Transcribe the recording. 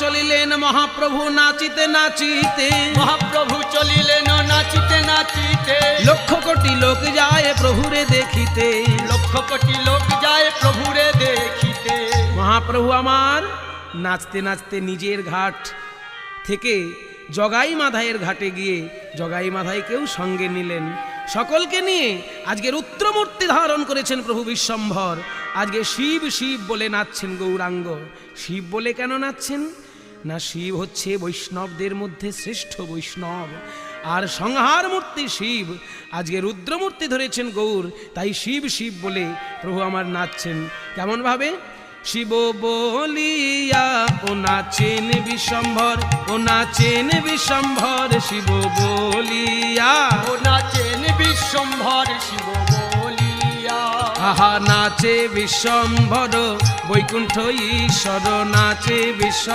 চলিলেন মহাপ্রভু নাচিতে নাচিতে, মহাপ্রভু চলিলেন নাচিতে নাচিতে, লক্ষ কোটি লোক যায় প্রভুরে দেখিতে, লক্ষ কোটি লোক যায় প্রভুরে দেখিতে। মহাপ্রভু আমার নাচতে নাচতে নিজের ঘাট থেকে জগাই মাধাইয়ের ঘাটে গিয়ে জগাই মাধাইকেও সঙ্গে নিলেন। সকলকে নিয়ে আজকের রুদ্রমূর্তি ধারণ করেছেন প্রভু বিশ্বম্ভর। আজকে শিব শিব বলে নাচছেন গৌরাঙ্গ। শিব বলে কেন নাচছেন না, শিব হচ্ছে বৈষ্ণবদের মধ্যে শ্রেষ্ঠ বৈষ্ণব, আর সংহার মূর্তি শিব। আজকে রুদ্রমূর্তি ধরেছেন গৌর, তাই শিব শিব বলে প্রভু আমার নাচছেন। কেমন ভাবে? শিব বলিয়া ও নাচেন বিশ্বম্ভর, ও নাচেন বিশ্বম্ভর, শিব বলিয়া ও নাচেন বিশ্বম্ভর, শিব বলিয়া। আহা নাচে বিশ্বম্ভর, বৈকুণ্ঠ ঈশ্বর নাচে বিশ্ব